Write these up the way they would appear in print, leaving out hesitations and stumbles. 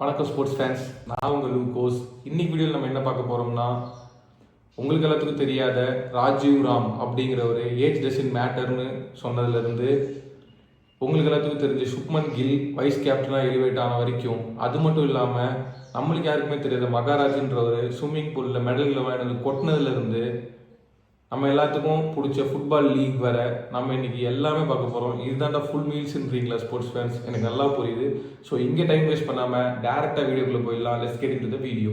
வணக்கம் sports fans, நான் உங்கள் லூகோஸ். இன்னைக்கு வீடியோவில் நம்ம என்ன பார்க்க போகிறோம்னா, உங்களுக்கு எல்லாத்துக்கும் தெரியாத ராஜீவ் ராம் அப்படிங்கிற ஒரு ஏஜ் டசன்ட் மேட்டர்னு சொன்னதுலேருந்து உங்களுக்கு எல்லாத்துக்கும் தெரிஞ்ச சுப்மன் கில் வைஸ் கேப்டனாக எலிவேட் ஆன வரைக்கும், அது மட்டும் இல்லாமல் நம்மளுக்கு யாருக்குமே தெரியாத மகாராஜ்ன்ற ஒரு ஸ்விம்மிங் பூலில் மெடல்களை வாங்கினது கொட்டினதுலேருந்து நம்ம எல்லாத்துக்கும் பிடிச்ச ஃபுட்பால் லீக் வர நம்ம இன்னைக்கு எல்லாமே பார்க்க போகிறோம். இதுதான்டா ஃபுல் மீல்ஸ்ன்றீங்களா ஸ்போர்ட்ஸ் ஃபேன்ஸ்? எனக்கு நல்லா புரியுது. ஸோ இங்கே டைம் வேஸ்ட் பண்ணாமல் டேரெக்டாக வீடியோக்குள்ளே போயிடலாம். Let's get into the video.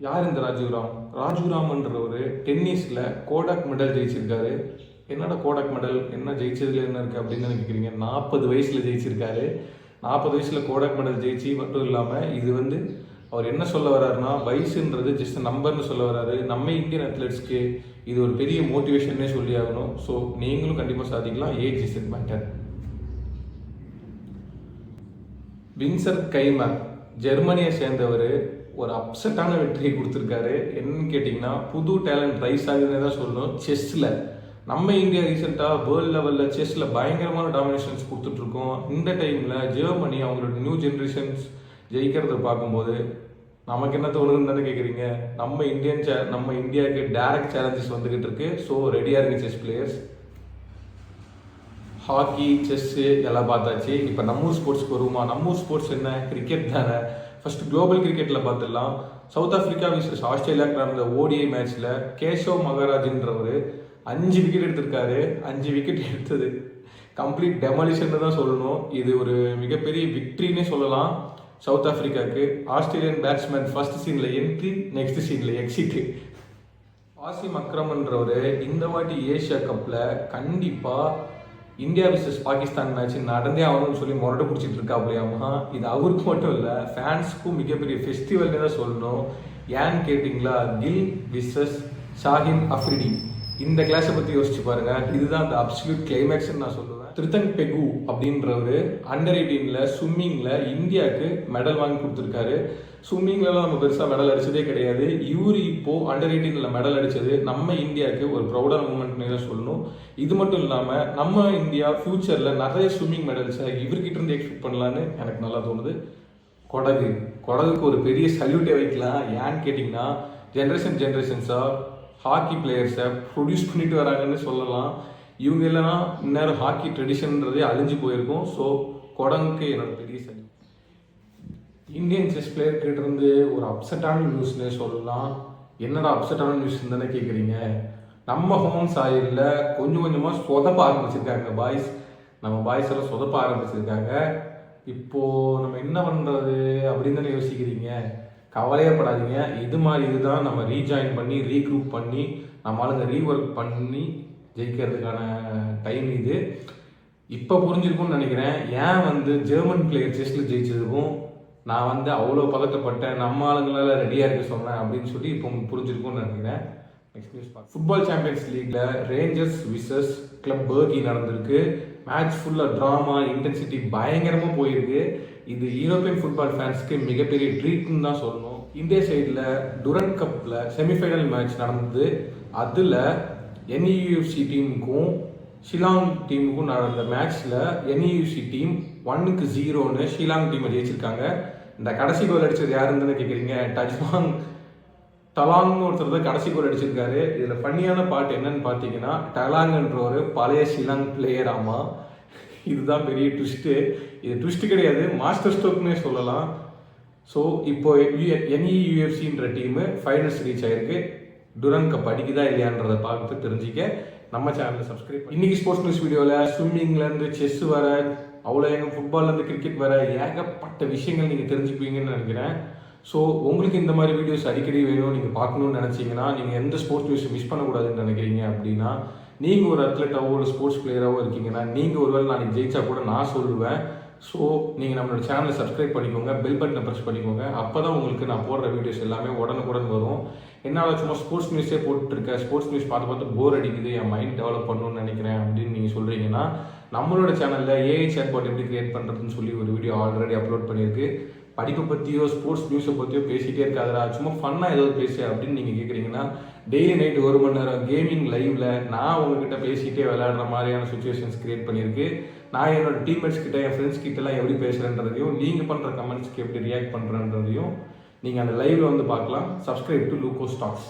யார் இந்த ராஜீவ் ராம்? ராஜீவ் ராம்ன்ற ஒரு டென்னிஸில் கோடாக் மெடல் ஜெயிச்சிருக்காரு. என்னடா கோடாக் மெடல் என்ன ஜெயிச்சதுல என்ன இருக்குது அப்படின்னு நினைக்கிறீங்க? 40 வயசில் ஜெயிச்சிருக்காரு. 40 வயசில் கோடாக் மெடல் ஜெயிச்சு மட்டும் இல்லாமல் இது அவர் என்ன சொல்ல வர்றாருன்னா, வயசுன்றது ஜஸ்ட் நம்பர்னு சொல்ல வர்றாரு. நம்ம இந்தியன் அத்லெட்ஸ்க்கு இது ஒரு பெரிய மோட்டிவேஷன்னே சொல்லி ஆகணும். ஸோ நீங்களும் கண்டிப்பாக சாதிக்கலாம். Age is it matter. வின்சர் கைமர் ஜெர்மனியை சேர்ந்தவர் ஒரு அப்செட்டான வெற்றியை கொடுத்துருக்காரு. என்னன்னு கேட்டிங்கன்னா, புது டேலண்ட் ரைஸ் ஆகுதுன்னு தான் சொல்லணும். செஸ்ஸில் நம்ம இந்தியா ரீசெண்டாக வேர்ல்டு லெவலில் செஸ்ஸில் பயங்கரமான டாமினேஷன்ஸ் கொடுத்துட்ருக்கோம். இந்த டைமில் ஜெர்மனி அவங்களோட நியூ ஜென்ரேஷன்ஸ் ஜெயிக்கிறத பார்க்கும்போது நமக்கு என்ன தோணுதுன்னு தானே கேட்குறீங்க? நம்ம இந்தியாவுக்கு டைரக்ட் சேலஞ்சஸ் வந்துக்கிட்டு இருக்கு. ஸோ ரெடியாக இருக்கு செஸ் பிளேயர்ஸ். ஹாக்கி, செஸ்ஸு எல்லாம் பார்த்தாச்சு. இப்போ நம்ம ஊர் ஸ்போர்ட்ஸ்க்கு வருமா? நம்ம ஊர் ஸ்போர்ட்ஸ் என்ன? கிரிக்கெட் தானே. ஃபர்ஸ்ட் குளோபல் கிரிக்கெட்டில் பார்த்துடலாம். சவுத் ஆஃப்ரிக்கா விசஸ் ஆஸ்திரேலியாவுக்கு நடந்த ஓடிஐ மேட்ச்சில் கேஷவ் மகாராஜ்ன்றவர் 5 விக்கெட் எடுத்திருக்காரு. 5 விக்கெட் எடுத்தது கம்ப்ளீட் டெமாலிஷன் தான் சொல்லணும். இது ஒரு மிகப்பெரிய விக்ட்ரின்னே சொல்லலாம் சவுத் ஆஃப்ரிக்காவுக்கு. ஆஸ்திரேலியன் பேட்ஸ்மேன் ஃபர்ஸ்ட் சீனில் என்ட்ரி, நெக்ஸ்ட் சீனில் எக்ஸிட்டு. வாசிம் அக்ரம்ன்றவர் இந்த வாட்டி ஏஷியா கப்பில் கண்டிப்பாக இந்தியா விசஸ் பாகிஸ்தான் மேட்ச் நடந்தே ஆகணும்னு சொல்லி முரட்டை பிடிச்சிட்டு இருக்காப்லையாமா. இது அவருக்கு மட்டும் இல்லை, ஃபேன்ஸுக்கும் மிகப்பெரிய ஃபெஸ்டிவல்னே தான் சொல்லணும். ஏன்னு கேட்டிங்களா, கில் விசஸ் ஷாஹின் அஃப்ரிடி இந்த கிளாஸை பற்றி யோசிச்சு பாருங்க. இதுதான் அந்த அப்சல்யூட் கிளைமேக்ஸ்ன்னு நான் சொல்லுவேன். திருத்தன் பெகு அப்படின்றவர் அண்டர் 18ல் ஸ்விம்மிங்கில் இந்தியாவுக்கு மெடல் வாங்கி கொடுத்துருக்காரு. ஸ்விம்மிங்லலாம் நம்ம பெருசாக மெடல் அடிச்சதே கிடையாது. இவர் இப்போது அண்டர் 18ல் மெடல் அடித்தது நம்ம இந்தியாவுக்கு ஒரு ப்ரௌடான மூமெண்ட்னே தான் சொல்லணும். இது மட்டும் இல்லாமல் நம்ம இந்தியா ஃப்யூச்சரில் நிறைய ஸ்விம்மிங் மெடல்ஸை இவர்கிட்ட இருந்து எக்ஸ்பெக்ட் பண்ணலான்னு எனக்கு நல்லா தோணுது. கொடகுக்கு ஒரு பெரிய சல்யூட்டே வைக்கலாம். ஏன்னு கேட்டிங்கன்னா, ஜென்ரேஷன்ஸாக ஹாக்கி பிளேயர்ஸை ப்ரொடியூஸ் பண்ணிட்டு வராங்கன்னு சொல்லலாம். இவங்க இல்லைனா இந்நேரம் ஹாக்கி ட்ரெடிஷன்ன்றதே அழிஞ்சு போயிருக்கும். ஸோ கொடங்குக்கு என்னோட பெரிய சல்யூட். இந்தியன் செஸ் பிளேயர் கிட்ட இருந்து ஒரு அப்செட்டான நியூஸ்னே சொல்லலாம். என்னடா அப்செட்டான நியூஸ் தானே கேட்குறீங்க? நம்ம ஹோம் சாயிலில் கொஞ்சம் கொஞ்சமாக சொதப்ப ஆரம்பிச்சிருக்காங்க பாய்ஸ். நம்ம பாய்ஸ் எல்லாம் சொதப்ப ஆரம்பிச்சிருக்காங்க. இப்போது நம்ம என்ன பண்ணுறது அப்படின்னு தானே யோசிக்கிறீங்க? கவலையப்படாதீங்க. இதுதான் நம்ம ரீஜாயின் பண்ணி ரீக்ரூப் பண்ணி நம்ம ஆளுங்க ரீஒர்க் பண்ணி ஜெயிக்கிறதுக்கான டைம் இது. இப்போ புரிஞ்சிருக்கும்னு நினைக்கிறேன். ஏன் ஜெர்மன் பிளேயர் செஸ்ஸில் ஜெயிச்சதுக்கும் நான் அவ்வளோ பதட்டப்பட்டேன், நம்ம ஆளுங்களால ரெடியாக இருக்க சொன்னேன் அப்படின்னு சொல்லி இப்போ உங்களுக்கு புரிஞ்சிருக்கும்னு நினைக்கிறேன். நெக்ஸ்ட் நியூஸ் பார்க்க, ஃபுட்பால் சாம்பியன்ஸ் லீக்ல ரேஞ்சர்ஸ் விசஸ் கிளப் பர்கி நடந்திருக்கு. மேட்ச் ஃபுல்லாக ட்ராமா, இன்டென்சிட்டி பயங்கரமாக போயிருக்கு. இது யூரோப்பியன் ஃபுட்பால் ஃபேன்ஸ்க்கு மிகப்பெரிய ட்ரீட்னு தான் சொல்லணும். இந்தியா சைடில் டுரண்ட் கப்பில் செமிஃபைனல் மேட்ச் நடந்தது. அதில் என்இயூஎஃப்சி டீமுக்கும் ஷிலாங் டீமுக்கும் நடந்த மேட்ச்சில் என்இயூஎஃப்சி டீம் 1-0ன்னு ஷிலாங் டீமை ஜெயிச்சிருக்காங்க. இந்த கடைசி கோல் அடித்தது யாருன்னு கேட்குறீங்க? டலாங்னு ஒருத்தர் தான் கடைசி கோல் அடிச்சிருக்காரு. இதில் ஃபன்னியான பாட்டு என்னன்னு பார்த்தீங்கன்னா, டலாங்ன்ற ஒரு பழைய ஷிலாங் பிளேயர். ஆமாம், இதுதான் பெரிய ட்விஸ்ட்டு. இது ட்விஸ்ட்டு கிடையாது, மாஸ்டர் ஸ்ட்ரோக்னே சொல்லலாம். ஸோ இப்போ என்இயூஎஃப்சின்ற டீமு ஃபைனல்ஸ் ரீச் ஆயிருக்கு. டுரண்ட் கப் அடிக்குதா இல்லையான்றதை பார்த்து தெரிஞ்சிக்க நம்ம சேனலில் சப்ஸ்கிரைப். இன்னைக்கு ஸ்போர்ட்ஸ் நியூஸ் வீடியோவில் ஸ்விம்மிங்லேருந்து செஸ் வர, அவ்வளோ ஃபுட்பால்லேருந்து கிரிக்கெட் வர ஏகப்பட்ட விஷயங்கள் நீங்கள் தெரிஞ்சுப்பீங்கன்னு நினைக்கிறேன். ஸோ உங்களுக்கு இந்த மாதிரி வீடியோஸ் அடிக்கடி வேணும், நீங்கள் பார்க்கணுன்னு நினச்சிங்கன்னா, நீங்கள் எந்த ஸ்போர்ட்ஸ் நியூஸை மிஸ் பண்ணக்கூடாதுன்னு நினைக்கிறீங்க அப்படின்னா, நீங்கள் ஒரு அத்லெட்டாவோ ஒரு ஸ்போர்ட்ஸ் பிளேயராகவோ இருக்கீங்கன்னா, நீங்கள் ஒருவேளை நாளைக்கு ஜெயிச்சா கூட நான் சொல்லுவேன். ஸோ நீங்கள் நம்மளோட சேனலை சப்ஸ்கிரைப் பண்ணிக்கோங்க, பெல் பட்டனை ப்ரெஸ் பண்ணிக்கோங்க. அப்போ தான் உங்களுக்கு நான் போடுற வீடியோஸ் எல்லாமே உடனுக்குடன் வரும். என்னால் சும்மா ஸ்போர்ட்ஸ் நியூஸே போட்டுருக்கேன், ஸ்போர்ட்ஸ் நியூஸ் பார்த்து போர் அடிக்குது, என் மைண்ட் டெவலப் பண்ணணும்னு நினைக்கிறேன் அப்படின்னு நீங்கள் சொல்கிறீங்கன்னா, நம்மளோட சேனலில் ஏஐ சேட்பாட் எப்படி கிரியேட் பண்ணுறதுன்னு சொல்லி ஒரு வீடியோ ஆல்ரெடி அப்லோட் பண்ணியிருக்கு. படிப்பை பற்றியோ ஸ்போர்ட்ஸ் நியூஸை பற்றியோ பேசிகிட்டே இருக்காதரா, சும்மா ஃபன்னாக ஏதாவது பேசு அப்படின்னு நீங்கள் கேட்குறீங்கன்னா, டெய்லி நைட்டு 1 மணி நேரம் கேமிங் லைவில் நான் உங்ககிட்ட பேசிகிட்டே விளையாடுற மாதிரியான சுச்சுவேஷன்ஸ் கிரியேட் பண்ணியிருக்கு. நான் என்னோட டீம்மேட்ஸ் கிட்ட என் ஃப்ரெண்ட்ஸ் கிட்டலாம் எப்படி பேசுகிறேன்றதையும் நீங்கள் பண்ணுற கமெண்ட்ஸ்க்கு எப்படி ரியாக்ட் பண்ணுறேன்றதையும் நீங்கள் அந்த லைவில் வந்து பார்க்கலாம். Subscribe to Lugo stocks.